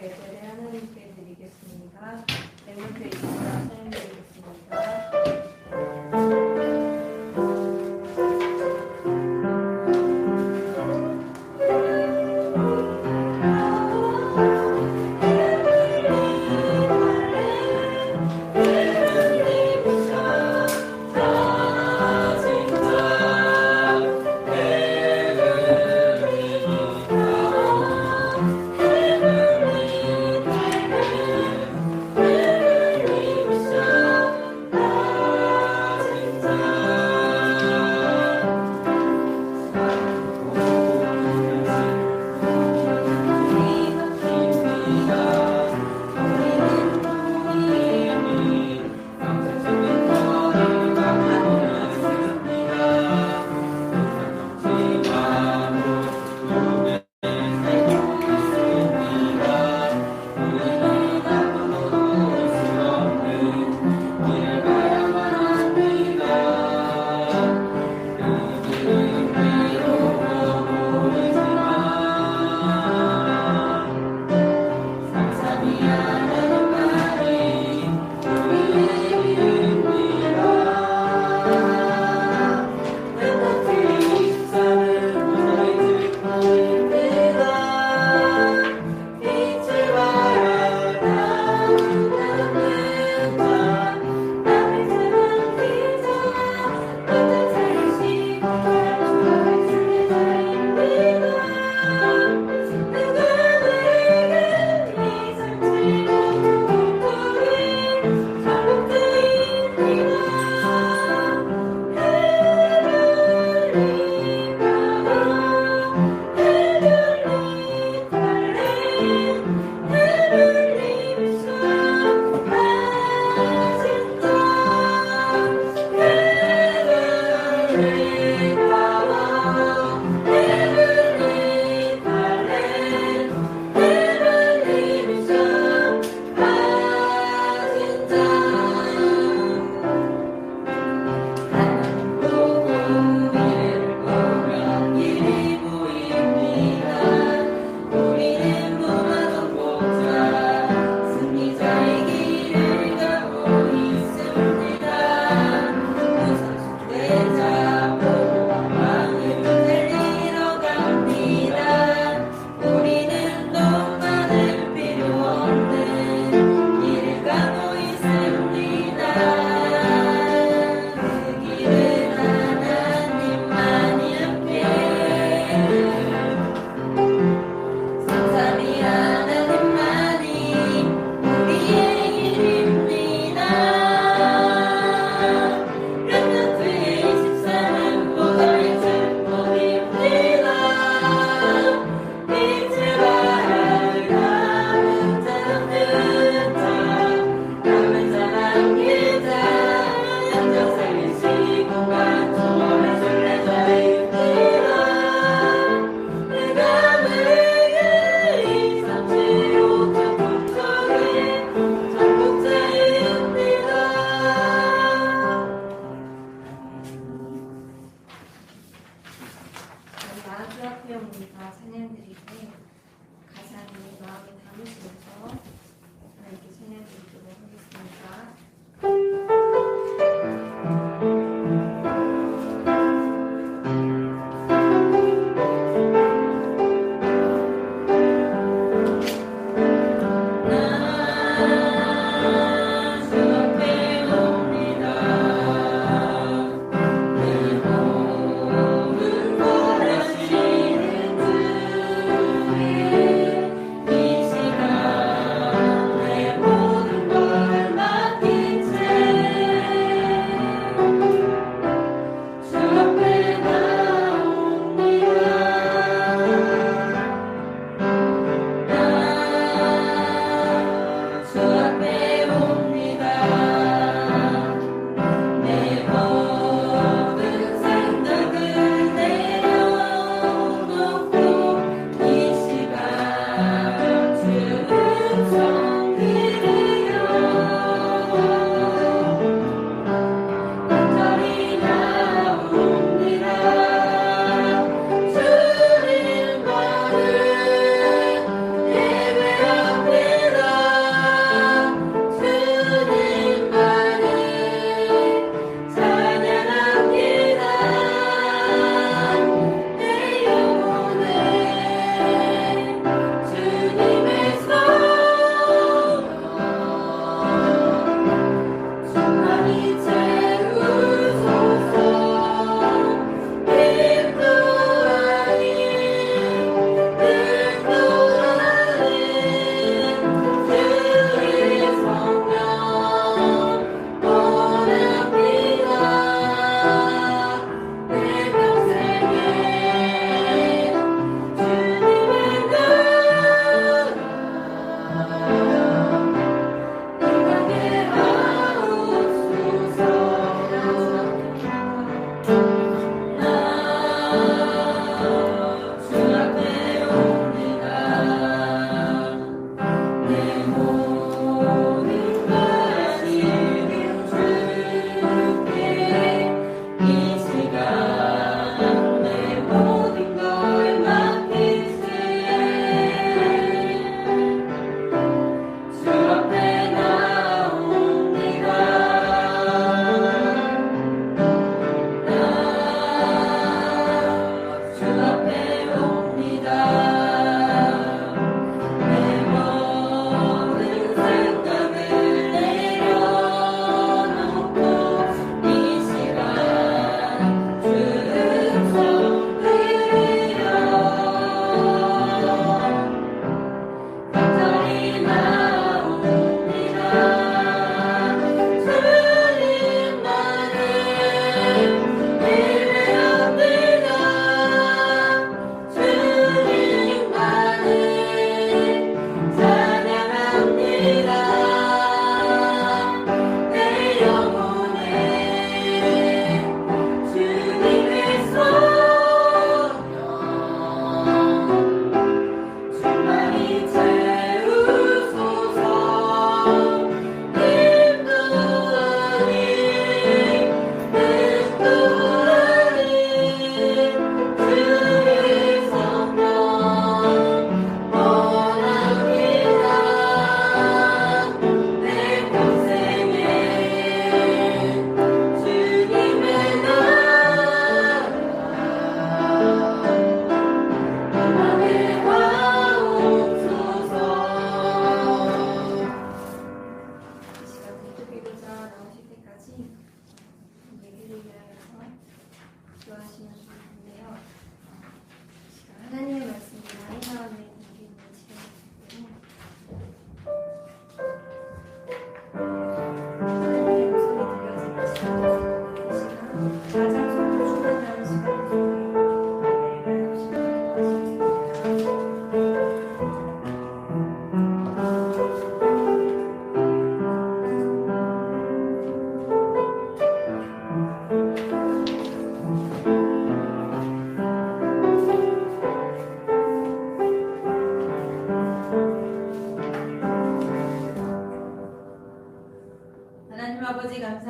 예배를 하나님께 드리겠습니다. 맹목회 24 사용드리겠습니다. Thank you.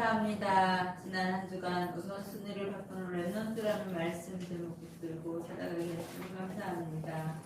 감사합니다. 지난 한 주간 우선순위를 바꾸는 랩넌트라는 말씀 제목 붙들고 찾아가게 해주셔서 감사합니다.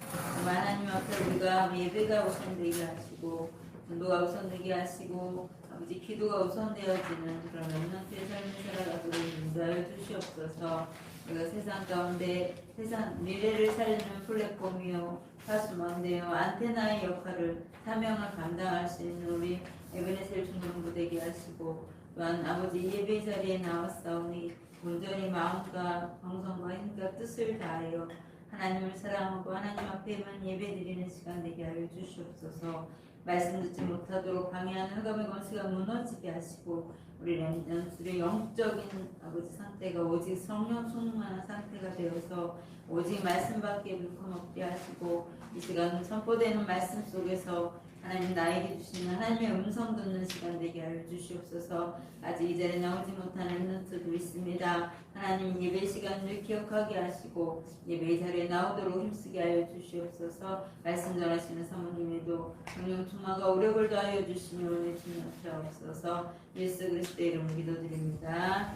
하나님 앞에 우리가 예배가 우선되게 하시고 전도가 우선되게 하시고 아버지 기도가 우선되어지는 그런 랩넌트의 삶을 살아가도록 인도하여 주시옵소서. 우리가 세상 가운데 세상 미래를 살리는 플랫폼이요 파수망대요 안테나의 역할을 사명을 감당할 수 있는 우리 에베네셀 중동부 되게 하시고 또한 아버지 예배 자리에 나왔사오니 온전히 마음과 정성과 힘과 뜻을 다하여 하나님을 사랑하고 하나님 앞에만 예배드리는 시간 되게 하여 주시옵소서. 말씀 듣지 못하도록 방해하는 흑암의 권세가 무너지게 하시고 우리 렘넌트의 영적인 아버지 상태가 오직 성령 충만한 상태가 되어서 오직 말씀밖에 물품없게 하시고 이 시간 선포되는 말씀 속에서 하나님 나에게 주시는 하나님의 음성 듣는 시간 되게 하여 주시옵소서. 아직 이 자리에 나오지 못한 렘넌트도 있습니다. 하나님 예배 시간을 기억하게 하시고 예배 자리에 나오도록 힘쓰게 하여 주시옵소서. 말씀 전하시는 사모님에도 성령 충만과 오력을 더하여 주시며 은혜 주님 주옵소서. 예수 그리스도의 이름으로 기도드립니다.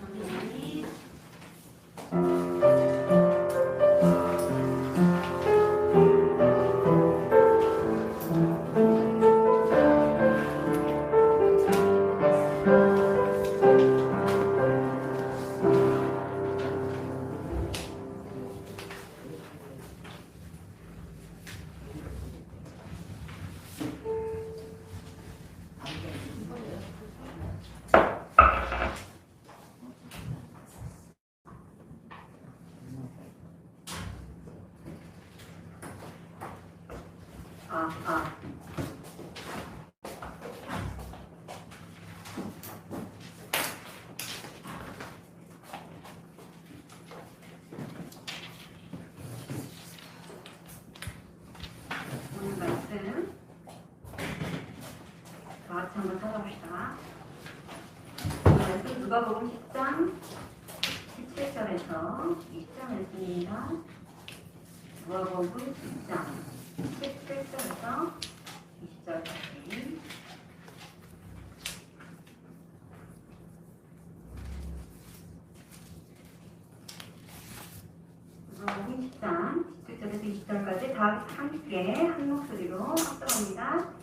오늘 말씀 다 같이 한번 찾아봅시다. 오늘 말씀 누가복음 10장 17절에서 20절 말씀입니다. 누가복음 10장 17절에서 20절까지 누가복음 10장 17절에서 20절까지 다 함께 한 목소리로 합성합니다.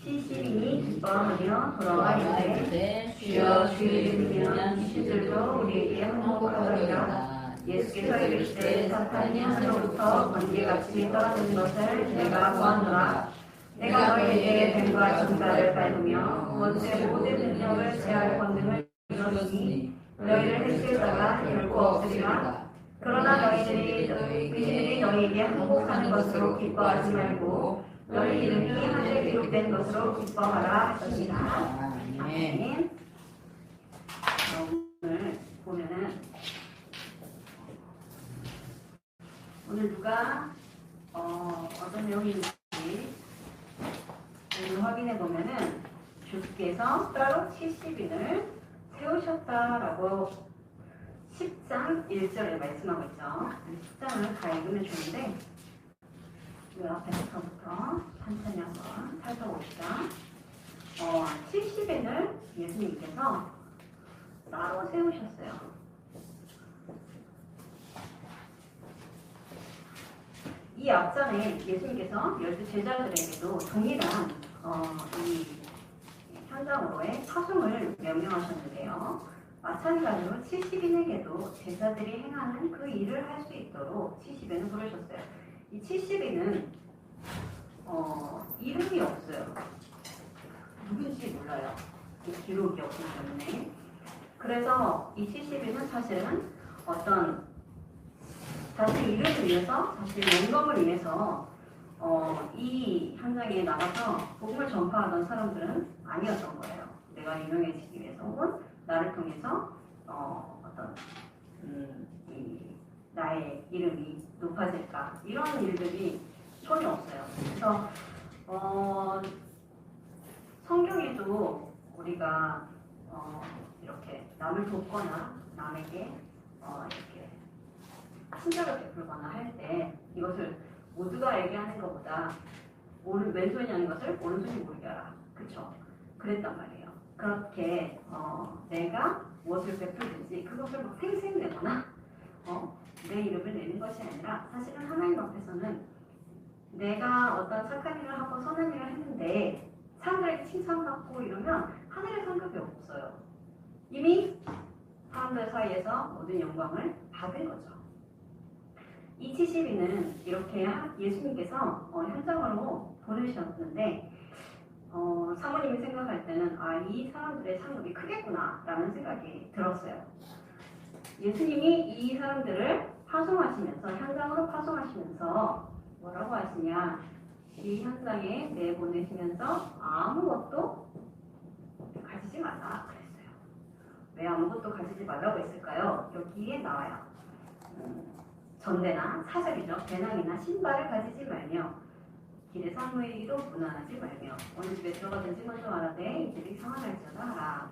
시신이 기뻐하며 돌아가는데 주여 주의 이름이면 시들도 우리에게 항복하리라. 예수께서 이르시되 사탄이 하늘로부터 번개같이 떨어지는 것을 내가 보았노라. 내가 너희에게 뱀과 전갈을 밟으며 원수의 모든 능력을 제할 권능을 주었으니 너희를 해칠 자가 결코 없으리라. 그러나 너희들이 너희에게 항복하는 것으로 기뻐하지 말고 너희 이름이 하늘에 기록된 것으로 기뻐하라 하십니다. 아멘. 오늘 보면은 오늘 누가 어떤 내용인지 오늘 확인해 보면은 주께서 따로 70인을 세우셨다라고 10장 1절에 말씀하고 있죠. 10장을 다 읽으면 좋은데 그 앞에서부터 살펴봅시다. 70인을 예수님께서 따로 세우셨어요. 이 앞전에 예수님께서 12제자들에게도 동일한 이 현장으로의 파송을 명령하셨는데요. 마찬가지로 70인에게도 제자들이 행하는 그 일을 할 수 있도록 70인을 부르셨어요. 이 70인은 이름이 없어요. 누군지 몰라요. 기록이 없기 때문에. 그래서 이 70인은 사실은 어떤 자신의 이름을 위해서, 자신의 영광을 위해서 이 현장에 나가서 복음을 전파하던 사람들은 아니었던 거예요. 내가 유명해지기 위해서 혹은 나를 통해서 어떤 나의 이름이 높아질까 이런 일들이 전혀 없어요. 그래서 성경에도 우리가 이렇게 남을 돕거나 남에게 이렇게 친절을 베풀거나 할 때 이것을 모두가 얘기하는 것보다 왼손이 하는 것을 오른손이 모르게 하라. 그쵸? 그랬단 말이에요. 그렇게 내가 무엇을 베풀든지 그것을 막 생생내거나 내 이름을 내는 것이 아니라 사실은 하나님 앞에서는 내가 어떤 착한 일을 하고 선한 일을 했는데 사람들에게 칭찬받고 이러면 하늘의 상급이 없어요. 이미 사람들 사이에서 모든 영광을 받은 거죠. 이 70인은 이렇게 예수님께서 현장으로 보내셨는데 사모님이 생각할 때는 이 사람들의 상급이 크겠구나 라는 생각이 들었어요. 예수님이 이 사람들을 파송하시면서 현장으로 파송하시면서 뭐라고 하시냐, 이 현장에 내보내시면서 아무것도 가지지 말라 그랬어요. 왜 아무것도 가지지 말라고 했을까요? 여기에 나와요. 전대나 사절이죠. 배낭이나 신발을 가지지 말며 길에 사무이기도 무난하지 말며 어느 집에 들어가든지 먼저 말하되 이 집이 평안할지어다 하라.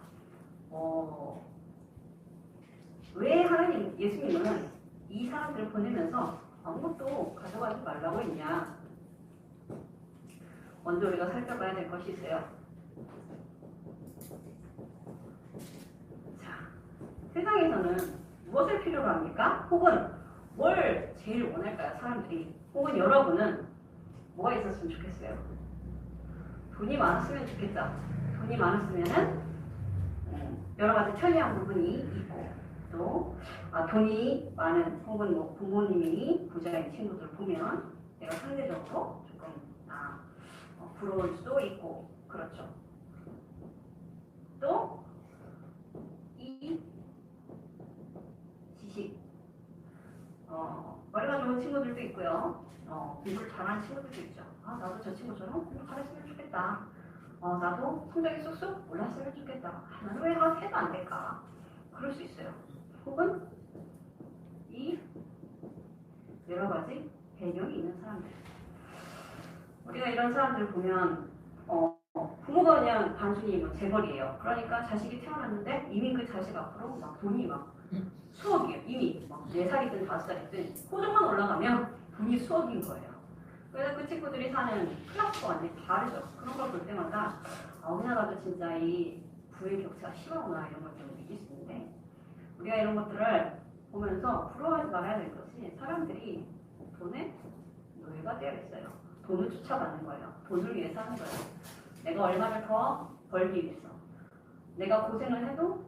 왜 하나님 예수님은 이 사람들을 보내면서 아무것도 가져가지 말라고 했냐? 먼저 우리가 살펴봐야 될 것이 있어요. 자, 세상에서는 무엇을 필요로 합니까? 혹은 뭘 제일 원할까요? 사람들이. 혹은 여러분은 뭐가 있었으면 좋겠어요? 돈이 많았으면 좋겠죠. 돈이 많았으면은 여러 가지 편리한 부분이 있고 또 돈이 많은 혹은 뭐 부모님이 부자인 친구들 보면 내가 상대적으로 조금 부러울 수도 있고 그렇죠. 또 이 지식 머리가 좋은 친구들도 있고요. 공부를 잘하는 친구들도 있죠. 나도 저 친구처럼 공부 잘했으면 좋겠다. 나도 성적이 쑥쑥 올랐으면 좋겠다. 나는 왜 해도 안 될까? 그럴 수 있어요. 혹은 이 여러 가지 배경이 있는 사람들. 우리가 이런 사람들을 보면 부모가 그냥 단순히 뭐 재벌이에요. 그러니까 자식이 태어났는데 이미 그 자식 앞으로 막 돈이 막 수억이에요. 이미 막 4살이든 5살이든 호적만 올라가면 돈이 수억인 거예요. 그래서 그 친구들이 사는 클래스가 완전히 다르죠. 그런 걸 볼 때마다 우리나라도 진짜 이 부의 격차가 심하구나 이런 걸 좀 느낄 수 있는데 우리가 이런 것들을 보면서 부러워하지 말아야 될 것이 사람들이 돈에 노예가 되어 있어요. 돈을 쫓아가는 거예요. 돈을 위해서 하는 거예요. 내가 얼마를 더 벌기 위해서. 내가 고생을 해도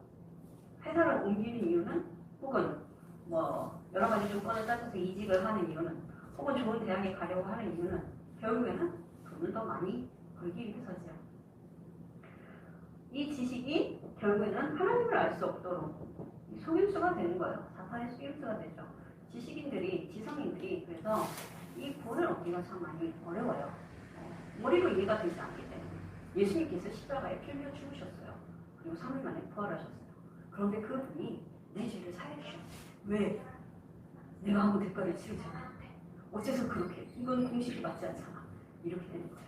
회사를 옮기는 이유는 혹은 뭐 여러 가지 조건을 따져서 이직을 하는 이유는 혹은 좋은 대학에 가려고 하는 이유는 결국에는 돈을 더 많이 벌기 위해서죠. 이 지식이 결국에는 하나님을 알 수 없도록 속임수가 되는 거예요. 사탄의 속임수가 되죠. 지성인들이 그래서 이 본을 얻기가 참 많이 어려워요. 머리로 이해가 되지 않기 때문에 예수님께서 십자가에 피 흘려 죽으셨어요. 그리고 3일 만에 부활하셨어요. 그런데 그분이 내 죄를 사해 주셨어요. 왜? 내가 아무 대가를 치르지 않았는데 어째서 그렇게 이건 공식이 맞지 않잖아. 이렇게 되는 거예요.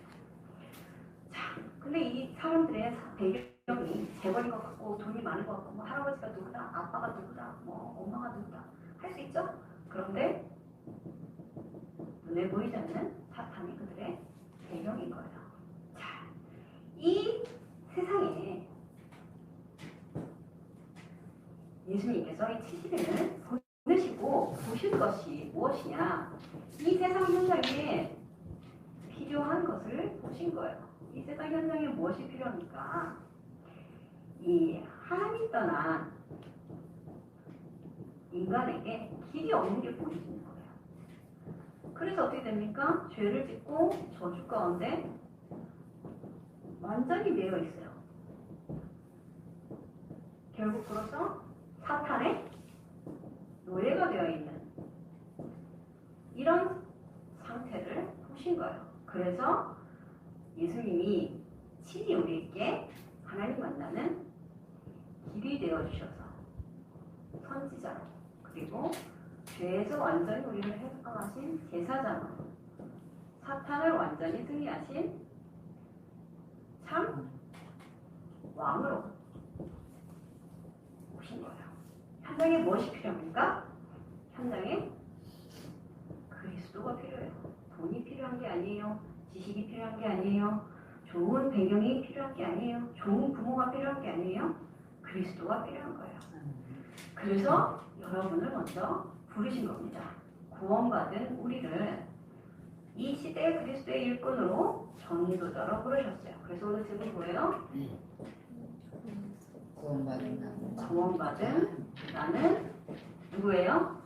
자, 근데 이 사람들의 배경이 재벌인 것 같고 돈이 많은 것 같고 뭐 할아버지가 누구다, 아빠가 누구다, 뭐 엄마가 누구다 할 수 있죠? 그런데 눈에 보이지 않는 사탄이 그들의 배경인 거예요. 자, 하나님께서 이 70일을 보내시고 보실 것이 무엇이냐? 이 세상 현장에 필요한 것을 보신 거예요. 이 세상 현장에 무엇이 필요합니까? 이 하나님 떠난 인간에게 길이 없는 게 보이시는 거예요. 그래서 어떻게 됩니까? 죄를 짓고 저주 가운데 완전히 매여 있어요. 결국 그래서 사탄의 노예가 되어 있는 이런 상태를 보신 거예요. 그래서 예수님이 친히 우리에게 하나님 만나는 길이 되어 주셔서 선지자로 그리고 죄에서 완전히 우리를 해방하신 제사장으로 사탄을 완전히 승리하신 참 왕으로 오신 거예요. 현장에 무엇이 필요합니까? 현장에 그리스도가 필요해요. 돈이 필요한 게 아니에요. 지식이 필요한 게 아니에요. 좋은 배경이 필요한 게 아니에요. 좋은 부모가 필요한 게 아니에요. 그리스도가 필요한 거예요. 그래서 여러분을 먼저 부르신 겁니다. 구원받은 우리를 이 시대의 그리스도의 일꾼으로 전도자로 부르셨어요. 그래서 오늘 제목이 뭐예요? 구원받은 나는 누구예요?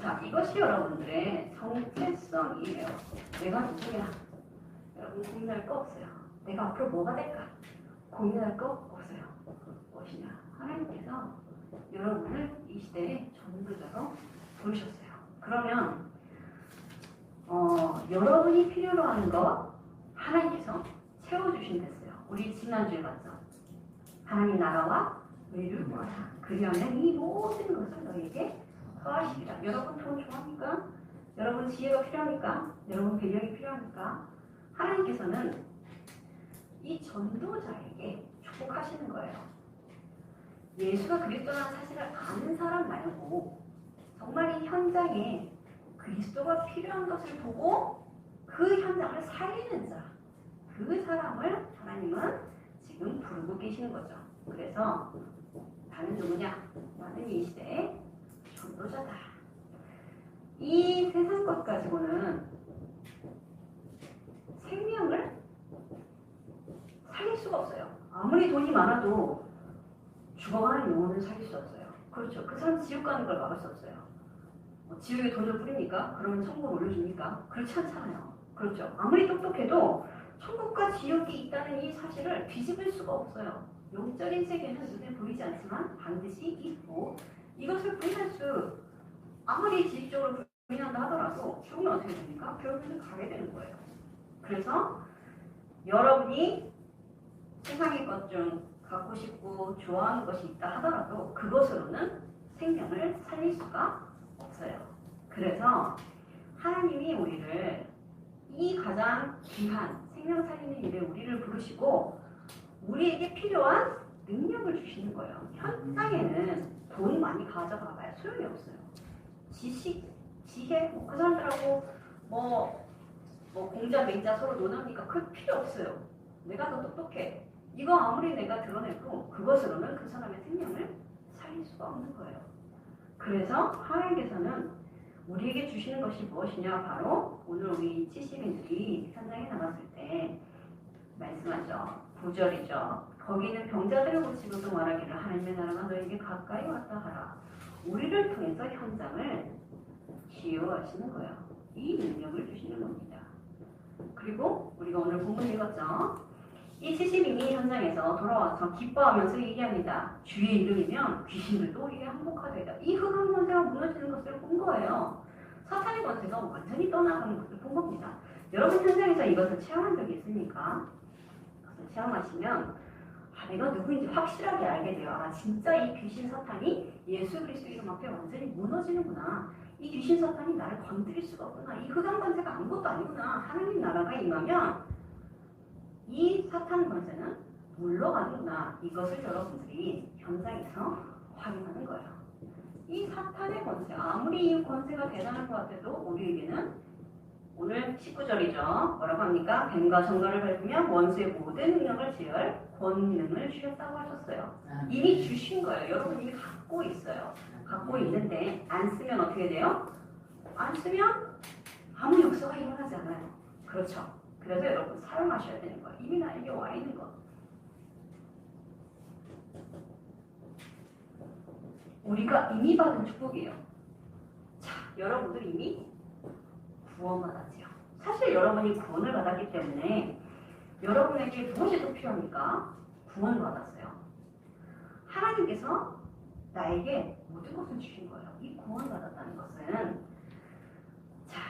자, 이것이 여러분들의 정체성이에요. 내가 누구야? 여러분 고민할 거 없어요. 내가 앞으로 뭐가 될까? 고민할 거 없어요. 무엇이냐? 하나님께서 여러분을 이 시대의 전도자로 부르셨어요. 그러면 여러분이 필요로 하는 것 하나님께서 채워주신댔어요. 우리 지난주에 봤죠. 하나님 나라와 의를 구하라. 그리하면 이 모든 것을 너에게 더하시리라. 여러분 돈 좋아합니까? 여러분 지혜가 필요합니까? 여러분 배경이 필요합니까? 하나님께서는 이 전도자에게 축복하시는 거예요. 예수가 그리스도라는 사실을 아는 사람 말고 정말 이 현장에 그리스도가 필요한 것을 보고 그 현장을 살리는 자, 그 사람을 하나님은 지금 부르고 계시는 거죠. 그래서 나는 누구냐? 나는 이 시대의 전도자다. 이 세상 것 가지고는 생명을 살릴 수가 없어요. 아무리 돈이 많아도 죽어가는 영혼을 살릴 수 없어요. 그렇죠. 그 사람 지옥 가는 걸 막을 수 없어요. 지옥에 돈을 뿌립니까? 그러면 천국을 올려줍니까? 그렇지 않잖아요. 그렇죠. 아무리 똑똑해도 천국과 지옥이 있다는 이 사실을 뒤집을 수가 없어요. 영적인 세계는 눈에 보이지 않지만 반드시 있고 이것을 부인할 수 아무리 지식적으로 부인한다 하더라도 결국은 어떻게 됩니까? 결국은 가게 되는 거예요. 그래서 여러분이 세상의 것 중 갖고 싶고 좋아하는 것이 있다 하더라도 그것으로는 생명을 살릴 수가 없어요. 그래서 하나님이 우리를 이 가장 귀한 생명 살리는 일에 우리를 부르시고 우리에게 필요한 능력을 주시는 거예요. 현장에는 돈 많이 가져가봐야 소용이 없어요. 지식, 지혜, 그 사람들하고 뭐 공자, 맹자 서로 논합니까? 그 필요 없어요. 내가 더 똑똑해. 이거 아무리 내가 드러내도 그것으로는 그 사람의 생명을 살릴 수가 없는 거예요. 그래서 하나님께서는 우리에게 주시는 것이 무엇이냐? 바로 오늘 우리 70인들이 현장에 나갔을 때 말씀하죠. 9절이죠. 거기는 병자들을 고치고도 말하기를 하나님의 나라가 너에게 가까이 왔다 하라. 우리를 통해서 현장을 치유하시는 거예요. 이 능력을 주시는 겁니다. 그리고 우리가 오늘 본문 읽었죠. 이 70인이 현장에서 돌아와서 기뻐하면서 얘기합니다. 주의 이름이면 귀신들도 우리에게 항복하되다. 이 흑암 권세가 무너지는 것을 본 거예요. 사탄의 권세가 완전히 떠나가는 것을 본 겁니다. 여러분 현장에서 이것을 체험한 적이 있습니까? 그것을 체험하시면 내가 누구인지 확실하게 알게 돼요. 아 진짜 이 귀신 사탄이 예수 그리스도 이름 앞에 완전히 무너지는구나. 이 귀신 사탄이 나를 건드릴 수가 없구나. 이 흑암 권세가 아무것도 아니구나. 하나님 나라가 임하면 이 사탄 권세는 물러가는구나. 이것을 여러분들이 현장에서 확인하는 거예요. 이 사탄의 권세, 아무리 이 권세가 대단한 것 같아도 우리에게는 오늘 19절이죠. 뭐라고 합니까? 뱀과 정갈을 밟으며 원수의 모든 능력을 제어할 권능을 주셨다고 하셨어요. 이미 주신 거예요. 여러분 이미 갖고 있어요. 갖고 있는데 안 쓰면 어떻게 돼요? 안 쓰면 아무 역사가 일어나지 않아요. 그렇죠. 그래서 여러분 사용하셔야 되는 거예요. 이미 나에게 와 있는 거. 우리가 이미 받은 축복이에요. 자, 여러분들 이미 구원받았지요. 사실 여러분이 구원을 받았기 때문에 여러분에게 무엇이 더 필요합니까? 구원을 받았어요. 하나님께서 나에게 모든 것을 주신 거예요. 이 구원을 받았다는 것은 자,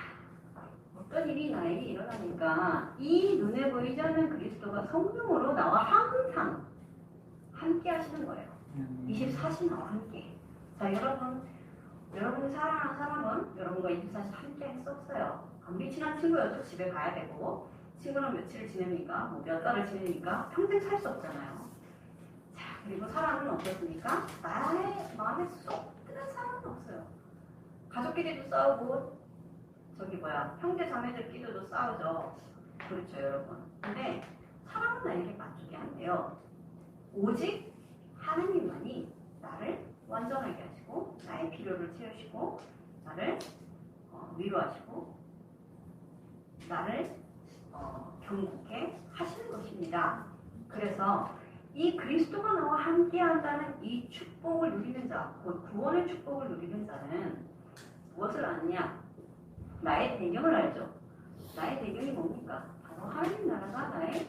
어떤 일이 나에게 일어나니까 이 눈에 보이지 않는 그리스도가 성령으로 나와 항상 함께 하시는 거예요. 24시 나와 함께. 자, 여러분이 사랑하는 사람은 여러분과 24시 함께 할 수 없어요. 아무리 친한 친구여도 집에 가야 되고, 친구랑 며칠을 지냅니까? 뭐 몇 달을 지내니까 평생 살 수 없잖아요. 자, 그리고 사람은 어떻습니까? 나의 마음에 쏙 드는 사람은 없어요. 가족끼리도 싸우고, 형제 자매들끼리도 싸우죠. 그렇죠, 여러분. 근데 사람은 나에게 만족이 안 돼요. 오직 하느님만이 나를 완전하게 하시고 나의 필요를 채우시고 나를 위로하시고 나를 경고케 하시는 것입니다. 그래서 이 그리스도가 나와 함께한다는 이 축복을 누리는 자, 곧 구원의 축복을 누리는 자는 무엇을 아느냐? 나의 배경을 알죠. 나의 배경이 뭡니까? 바로 하나님 나라가 나의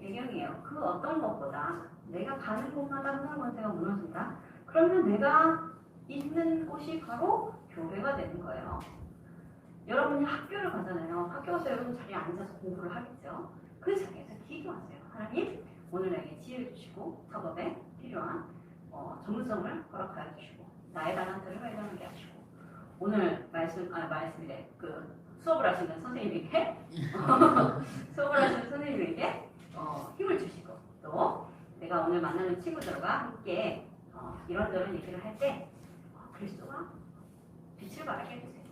배경이에요. 그 어떤 것보다 내가 가는 곳마다 하나님 권세가 무너진다. 그러면 내가 있는 곳이 바로 교회가 되는 거예요. 여러분이 학교를 가잖아요. 학교 가서 여러분 자리에 앉아서 공부를 하겠죠. 그 자리에서 기도하세요. 하나님, 오늘 나에게 지혜를 주시고 작업에 필요한 전문성을 허락하여 주시고 나의 달란트를 발견하게 하시고 오늘 말씀이래 수업을 하시는 선생님에게 힘을 주시고 또 내가 오늘 만나는 친구들과 함께 이런저런 얘기를 할 때 그리스도가 빛을 발하게 해주세요.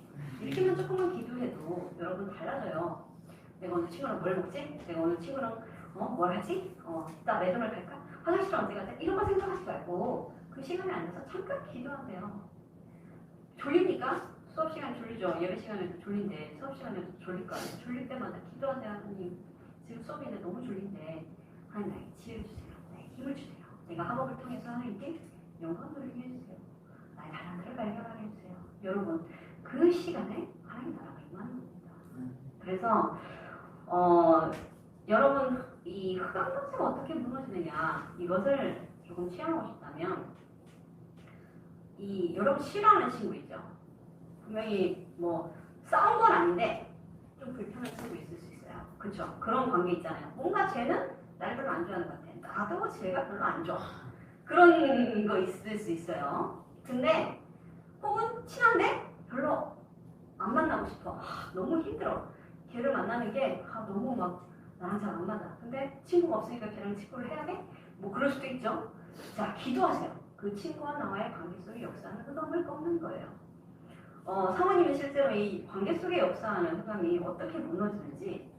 이렇게만 조금만 기도해도 여러분 달라져요. 내가 오늘 친구랑 뭘 먹지? 내가 오늘 친구랑 뭘 하지? 이따 매점을 갈까? 화장실 언제 가자? 이런 거 생각하지 말고 그 시간에 앉아서 잠깐 기도하세요. 졸립니까? 수업 시간 졸리죠? 예배 시간에도 졸린데 수업 시간에도 졸릴 거 아니에요? 졸릴 때마다 기도하세요. 하나님 지금 수업인데 너무 졸린데 하나님 나에게 지혜를 주세요. 나에게 힘을 주세요. 내가 학업을 통해서 하나님께 영광 돌리게 해주세요. 나의 달란트를 발견하게 해주세요. 여러분 그 시간에 하나님 나라가 임하는 겁니다. 그래서 여러분 이 흑암 권세가 어떻게 무너지느냐 이것을 조금 체험하고 싶다면 여러분 싫어하는 친구 있죠? 분명히 뭐 싸운 건 아닌데 좀 불편한 친구 있을 수 있어요. 그렇죠? 그런 관계 있잖아요. 뭔가 쟤는 나를 별로 안 좋아하는 것 같아. 나도 쟤가 별로 안 좋아. 그런 거 있을 수 있어요. 근데 혹은 친한데 별로 안 만나고 싶어. 너무 힘들어. 걔를 만나는 게 너무 막 나랑 잘 안 맞아. 근데 친구가 없으니까 걔랑 친구를 해야 돼? 뭐 그럴 수도 있죠. 자, 기도하세요. 그 친구와 나와의 관계 속의 역사는 흑암을 꺾는 거예요. 사모님은 실제로 이 관계 속에 역사하는 흑암이 어떻게 무너지는지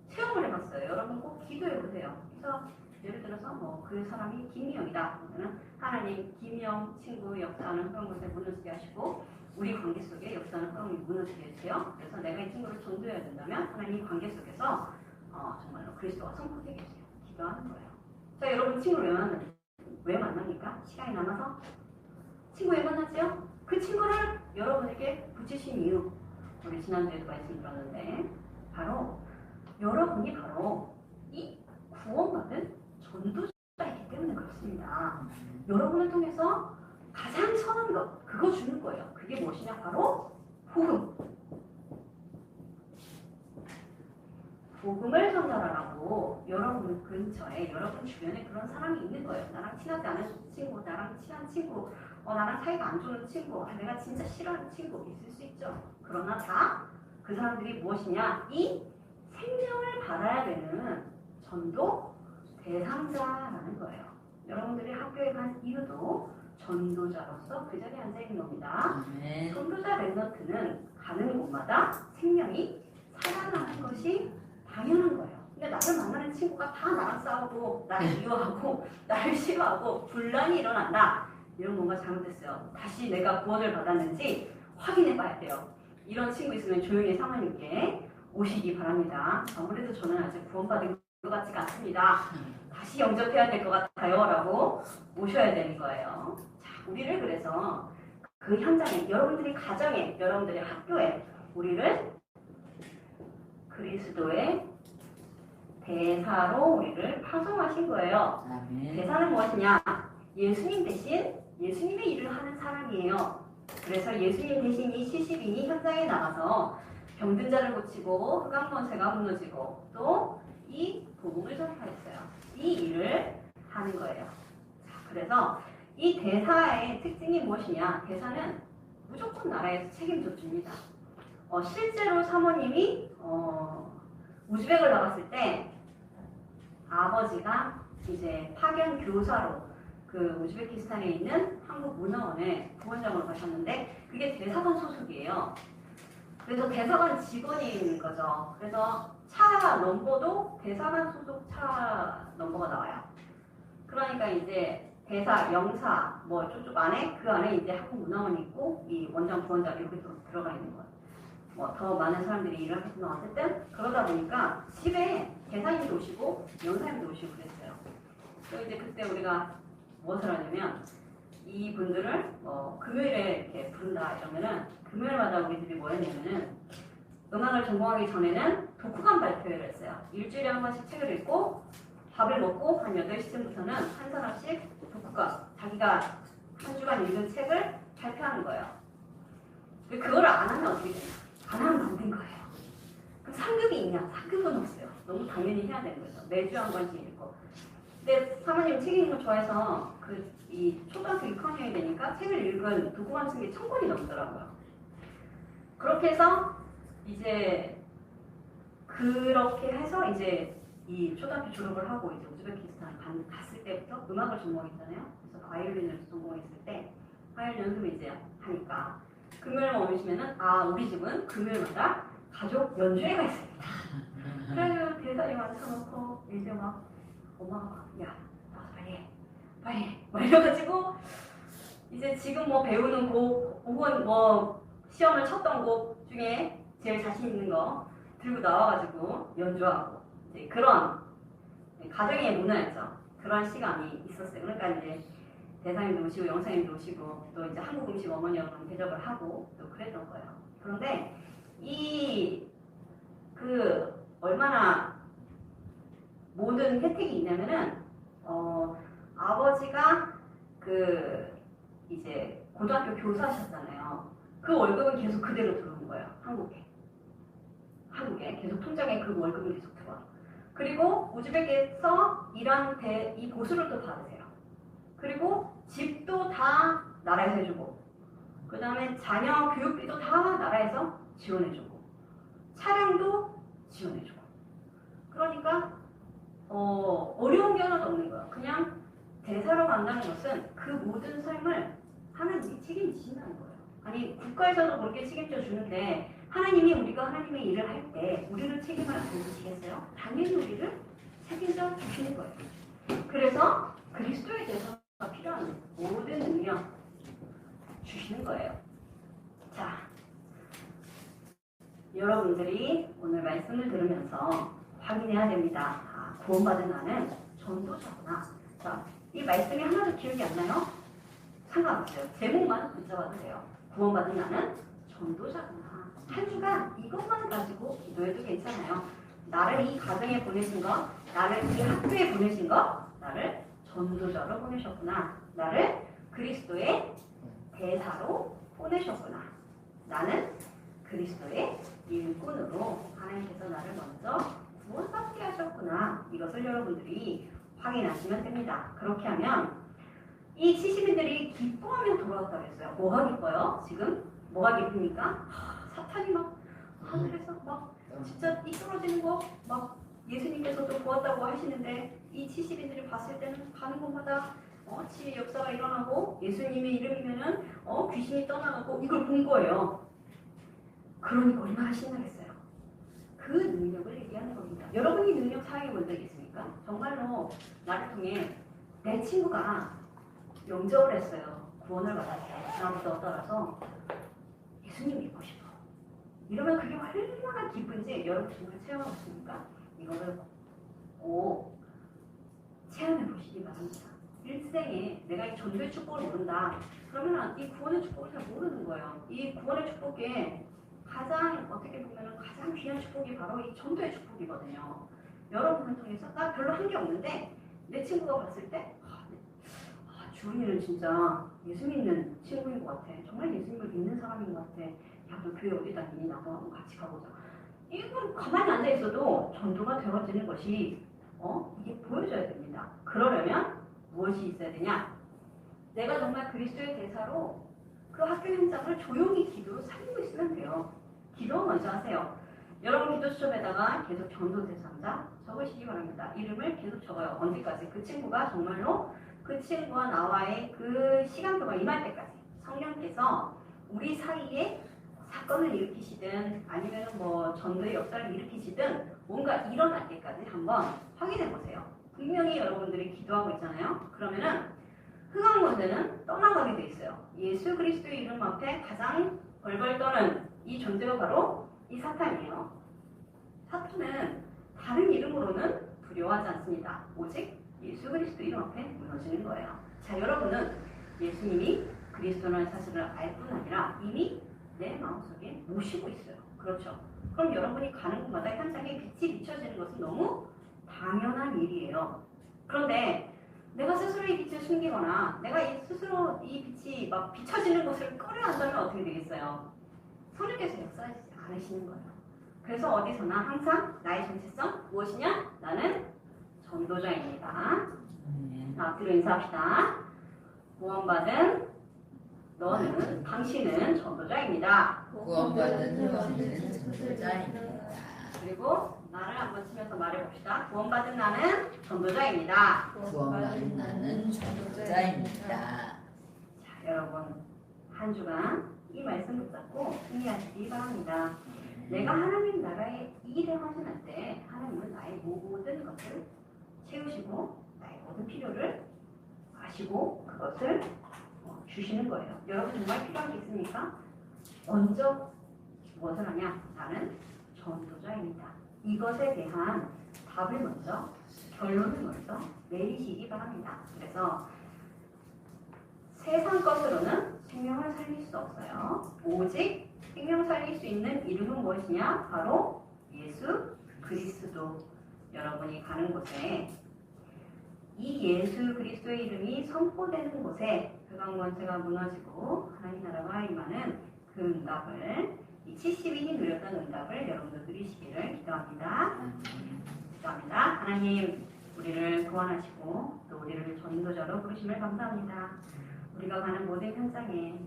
체험을 해봤어요. 여러분 꼭 기도해보세요. 그래서 예를 들어서 그 사람이 김미영이다. 그러면 하나님 김미영 친구 역사하는 흑암 곳에 무너지게 하시고 우리 관계 속에 역사하는 흑암이 무너지게 해주세요. 그래서 내가 이 친구를 전도해야 된다면 하나님 관계 속에서 정말로 그리스도가 성품되게 해주세요. 기도하는 거예요. 자, 여러분 친구를 왜 만납니까? 시간이 남아서 친구 왜 만났죠? 그 친구를 여러분에게 붙이신 이유 우리 지난주에도 말씀드렸는데 바로 여러분이 바로 이 구원받은 전도자이기 때문에 그렇습니다. 여러분을 통해서 가장 선한 것 그거 주는 거예요. 그게 무엇이냐? 바로 복음을 전달하라고 여러분 근처에 여러분 주변에 그런 사람이 있는 거예요. 나랑 친하지 않은 친구, 나랑 친한 친구, 나랑 사이가 안 좋은 친구, 내가 진짜 싫어하는 친구 있을 수 있죠. 그러나 다 그 사람들이 무엇이냐? 이 생명을 받아야 되는 전도 대상자라는 거예요. 여러분들이 학교에 간 이유도 전도자로서 그 자리에 앉아있는 겁니다. 전도자 랩넌트는 가는 곳마다 생명이 살아나는 것이 당연한 거예요. 근데 나를 만나는 친구가 다 나랑 싸우고 나를 미워하고 나를 싫어하고 분란이 일어난다. 이런 뭔가 잘못됐어요. 다시 내가 구원을 받았는지 확인해 봐야 돼요. 이런 친구 있으면 조용히 사모님께 오시기 바랍니다. 아무래도 저는 아직 구원받은 것 같지가 않습니다. 다시 영접해야 될 것 같아요. 라고 모셔야 되는 거예요. 자, 우리를 그래서 그 현장에, 여러분들이 가정에, 여러분들의 학교에 우리를 그리스도의 대사로 우리를 파송하신 거예요. 아멘. 대사는 무엇이냐? 예수님 대신 예수님의 일을 하는 사람이에요. 그래서 예수님 대신 이 70인이 현장에 나가서 병든 자를 고치고 흑암 권세가 무너지고 또 이 복음을 전파했어요. 이 일을 하는 거예요. 자, 그래서 이 대사의 특징이 무엇이냐? 대사는 무조건 나라에서 책임져 줍니다. 실제로 사모님이 우즈벡을 나갔을 때 아버지가 이제 파견 교사로 그 우즈베키스탄에 있는 한국 문화원에 부원장으로 가셨는데 그게 대사관 소속이에요. 그래서 대사관 직원인 거죠. 그래서 차 넘버도 대사관 소속 차 넘버가 나와요. 그러니까 이제 대사, 영사 뭐 쪽쪽 안에 그 안에 이제 한국 문화원이 있고 이 원장, 부원장 이렇게 들어가 있는 거예요. 뭐 더 많은 사람들이 일을 하겠지만 어쨌든 그러다 보니까 집에 대사님도 오시고 영사님도 오시고 그랬어요. 또 이제 그때 우리가 무엇을 하냐면 이분들을 금요일에 이렇게 부른다 이러면은 금요일마다 우리들이 뭐 했냐면은 음악을 전공하기 전에는 독후감 발표를 했어요. 일주일에 한 번씩 책을 읽고 밥을 먹고 한 8시쯤부터는 한 사람씩 독후감, 자기가 한 주간 읽은 책을 발표하는 거예요. 그거를 안 하면 어떻게 되냐? 안 하면 안 된 거예요. 그럼 상급이 있냐? 상급은 없어요. 너무 당연히 해야 되는 거죠. 매주 한 번씩 읽고. 근데 사모님 책 읽는 거 좋아해서 이 초등학교 6학년이 되니까 책을 읽은 독후감 쓴 게 1000권이 넘더라고요. 그렇게 해서 이제 그렇게 해서 이제 이 초등학교 졸업을 하고 이제 우즈베키스탄 갔을 때부터 음악을 전공했잖아요. 그래서 바이올린을 전공했을 때 바이올린 연습을 이제 하니까 금요일만 오시면은 우리 집은 금요일마다 가족 연주회가 있습니다. 그래서 대사님한테 사놓고 이제 막 엄마가 야 나와서 빨리 해 막 이래가지고 이제 지금 뭐 배우는 곡 혹은 뭐 시험을 쳤던 곡 중에 제일 자신 있는 거 들고 나와가지고 연주하고 이제 그런 가정의 문화였죠. 그런 시간이 있었어요. 그러니까 이제 대사님도 오시고 영사님도 오시고 또 이제 한국 음식 어머니 여러분 대접을 하고 또 그랬던 거예요. 그런데 얼마나 모든 혜택이 있냐면은 아버지가 이제 고등학교 교사셨잖아요. 그 월급은 계속 그대로 들어오는 거예요. 한국에 계속 통장에 그 월급은 계속 들어와. 그리고 우즈벡에서 일하는 이 보수를 또 받으세요. 그리고 집도 다 나라에서 해주고 그 다음에 자녀 교육비도 다 나라에서 지원해주고 차량도 지원해주고 그러니까 어려운 게 하나도 없는 거예요. 그냥 대사로 간다는 것은 그 모든 삶을 하나님이 책임지신다는 거예요. 아니 국가에서도 그렇게 책임져 주는데 하나님이 우리가 하나님의 일을 할 때 우리를 책임을 안 지시겠어요? 당연히 우리를 책임져 주시는 거예요. 그래서 그리스도에 대해서가 필요한 모든 능력 주시는 거예요. 자, 여러분들이 오늘 말씀을 들으면서 확인해야 됩니다. 구원받은 나는 전도자구나. 자, 이 말씀이 하나도 기억이 안 나요? 상관없어요. 제목만 붙잡아도 돼요. 구원받은 나는 전도자구나. 한 주간 이것만 가지고 기도해도 괜찮아요. 나를 이 가정에 보내신 것, 나를 이 학교에 보내신 것, 나를 전도자로 보내셨구나. 나를 그리스도의 대사로 보내셨구나. 나는 그리스도의 일꾼으로 하나님께서 나를 먼저 구원받게 하셨구나. 이것을 여러분들이 확인하시면 됩니다. 그렇게 하면 이 70인들이 기뻐하며 돌아왔다고 했어요. 뭐가 기뻐요? 지금? 뭐가 기쁩니까? 사탄이 막 하늘에서 막 진짜 이끌어지는 거 막 예수님께서도 보았다고 하시는데 이 70인들이 봤을 때는 가는 곳마다 치유의 역사가 일어나고 예수님의 이름이면은 귀신이 떠나가고 이걸 본 거예요. 그러니까 얼마나 신나겠어요. 그 능력을 얘기하는 겁니다. 여러분이 능력 사용해 본 적 있습니까? 정말로 나를 통해 내 친구가 영접을 했어요. 구원을 받았어요. 그다음부터 떠나서 예수님 믿고 싶어. 이러면 그게 얼마나 기쁜지 여러분 정말 체험해보십니까? 이거를 꼭 체험해 보시기 바랍니다. 일생에 내가 이 전도의 축복을 모른다. 그러면 이 구원의 축복을 잘 모르는 거예요. 이 구원의 축복에 가장 어떻게 보면 가장 귀한 축복이 바로 이 전도의 축복이거든요. 여러분을 통해서 나 별로 한 게 없는데 내 친구가 봤을 때 주은이는 진짜 예수 믿는 친구인 것 같아. 정말 예수님을 믿는 사람인 것 같아. 야, 너 교회 어디 다니니? 나도 한번 같이 가보자. 이건 가만히 앉아 있어도 전도가 되어지는 것이 이게 보여져야 됩니다. 그러려면 무엇이 있어야 되냐? 내가 정말 그리스도의 대사로 그 학교 현장을 조용히 기도로 살리고 있으면 돼요. 기도 먼저 하세요. 여러분 기도 수첩에다가 계속 전도 대상자 적으시기 바랍니다. 이름을 계속 적어요. 언제까지? 그 친구가 정말로 그 친구와 나와의 그 시간표가 임할 때까지 성령께서 우리 사이에 사건을 일으키시든 아니면 뭐 전도의 역사를 일으키시든 뭔가 일어날 때까지 한번 확인해 보세요. 분명히 여러분들이 기도하고 있잖아요. 그러면은 흑암 권세는 떠나가게 돼 있어요. 예수 그리스도의 이름 앞에 가장 벌벌 떠는 이 존재가 바로 이 사탄이에요. 사탄은 다른 이름으로는 두려워하지 않습니다. 오직 예수 그리스도 이름 앞에 무너지는 거예요. 자, 여러분은 예수님이 그리스도라는 사실을 알 뿐 아니라 이미 내 마음속에 모시고 있어요. 그렇죠? 그럼 여러분이 가는 곳마다 현장에 빛이 비춰지는 것은 너무 당연한 일이에요. 그런데 내가 스스로 이 빛을 숨기거나 내가 스스로 이 빛이 막 비춰지는 것을 꺼려한다면 어떻게 되겠어요? 성령께서 역사하지 않으시는 거예요. 그래서 어디서나 항상 나의 정체성 무엇이냐? 나는 전도자입니다. 자, 앞뒤로 인사합시다. 구원받은 당신은 전도자입니다. 구원받은 너는 전도자입니다. 그리고 나를 한번 치면서 말해봅시다. 구원받은 나는 전도자입니다. 구원받은 나는 전도자입니다. 자, 여러분 한 주간 이 말씀 붙잡고 승리하시기 바랍니다. 내가 하나님 나라의 일에 헌신할 때 하나님은 나의 모든 것을 채우시고 나의 모든 필요를 아시고 그것을 주시는 거예요. 여러분 정말 필요한 게 있습니까? 먼저 무엇을 하냐? 나는 전도자입니다. 이것에 대한 답을 먼저, 결론을 먼저 내리시기 바랍니다. 그래서 세상 것으로는 생명을 살릴 수 없어요. 오직 생명 살릴 수 있는 이름은 무엇이냐? 바로 예수 그리스도. 여러분이 가는 곳에 이 예수 그리스도의 이름이 선포되는 곳에 흑암 권세가 무너지고 하나님 나라가 임하는 그 응답을, 이 70인이 누렸던 응답을 여러분도 누리시기를 기도합니다. 기도합니다. 하나님, 우리를 구원하시고 또 우리를 전도자로 부르심을 감사합니다. 우리가 가는 모든 현장에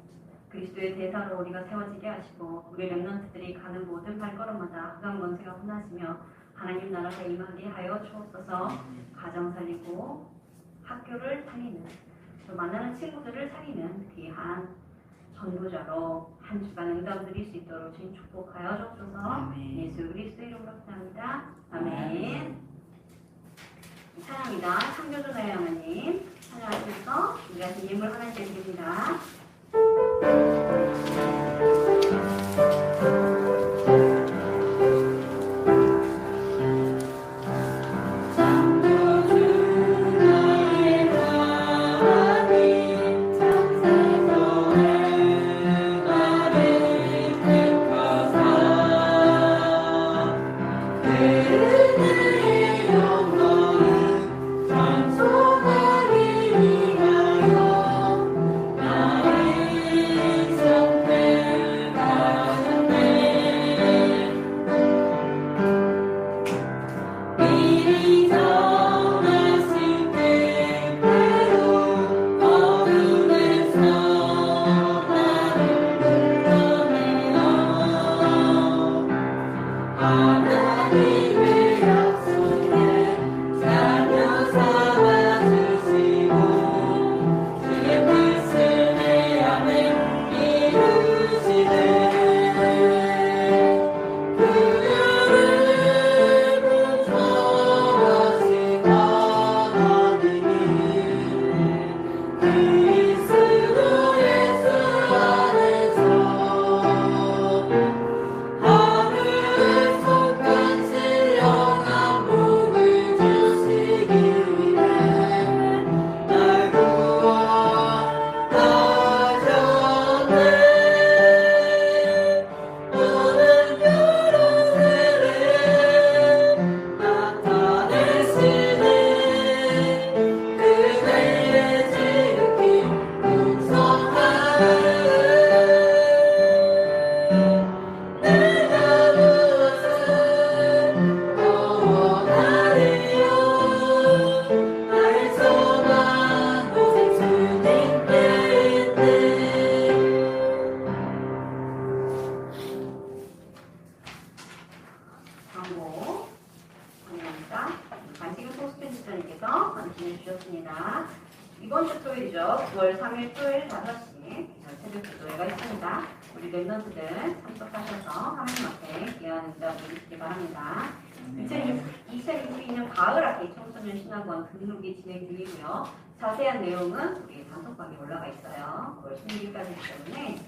그리스도의 대사로 우리가 세워지게 하시고 우리 렘넌트들이 가는 모든 발걸음마다 흑암 권세가 무너지며 하나님 나라가 임하게 하여 주옵소서. 가정 살리고 학교를 살리는, 또 만나는 친구들을 살리는 귀한 전도자로 한 주간 응답 드릴 수 있도록 주님 축복하여 주옵소서. 예수 그리스도 이름으로 기도합니다. 아멘. 찬양합니다. 창조주나의 하나님 찬양하시면서 우리가 예물 하나님께 드립니다. 찬송하리 위하여 나의 안지금 소스펜지사님께서 관심해 주셨습니다. 이번 주 토요일이죠. 9월 3일 토요일 5시 새벽 기도회가 있습니다. 우리 랩런트들 참석하셔서 하나님 앞에 귀한 응답 드리시기 바랍니다. 2022년 가을 학기 청소년 신학원 등록이 진행 중이고요. 자세한 내용은 우리 단톡방에 올라가 있어요. 9월 16일까지이기 때문에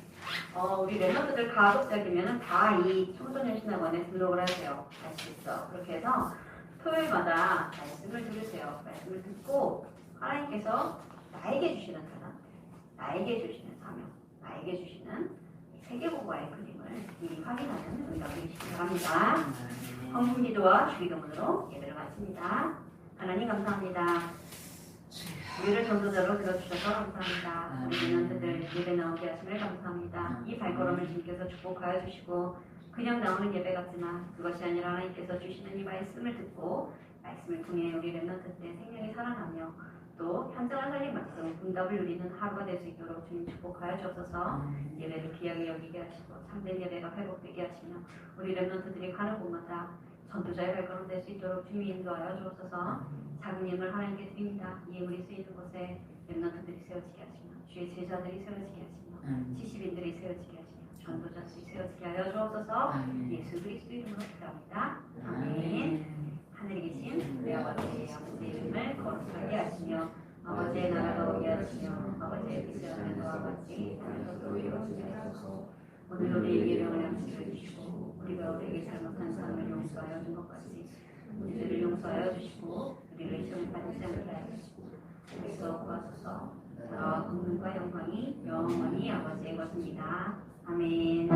우리 랩런트들 가급적이면 다 이 청소년 신학원에 등록을 하세요. 할 수 있어. 그렇게 해서 토요일마다 말씀을 들으세요. 말씀을 듣고 하나님께서 나에게 주시는 talent, 나에게 주시는 사명, 나에게 주시는 세계보고와의 그림을 미리 확인하는 응답을 주시기 바랍니다. 헌금기도와 주기도문으로 예배를 마칩니다. 하나님 감사합니다. 우리를 전도자로 들어주셔서 감사합니다. 우리 민원들 예배 나오게 하심을 감사합니다. 이 발걸음을 주님께서 축복하여 주시고 그냥 나오는 예배 같지만 그것이 아니라 하나님께서 주시는 이 말씀을 듣고 말씀을 통해 우리 랩런트들의 생명이 살아나며 또 현장을 살린 말씀 응답을 누리는 하루가 될 수 있도록 주님 축복하여 주셔서 예배를 귀하게 여기게 하시고 참된 예배가 회복되게 하시며 우리 랩런트들이 가는 곳마다 전도자의 발걸음 될 수 있도록 주님 인도하여 주옵소서. 작은 예물 하나님께 드립니다. 이 예물이 쓰이는 곳에 랩런트들이 세워지게 하시며 주의 제자들이 세워지게 하시며 지시빈들이 세워지게 하시며 전도자들이 세워지게 하여 주옵소서. 예수 그리스도 이름으로 기도합니다. 아멘. 하늘에 계신 우리 아버지의 이름을 거룩하게 하시며 아버지의 나라가 오게 하시며 아버지의 뜻을 하는 것과 같이 하늘에서도 이루어지게 하소서. 오늘 우리에게 일용할 양식을 주시고 우리가 우리에게 잘못한 사람을 용서하여 준 것 같이 우리들을 용서하여 주시고 우리를 시험에 빠지지 않게 하여 주시고 우리에서 구하소서. 나라와 권능과 영광이 영원히 아버지의 것입니다. 아멘.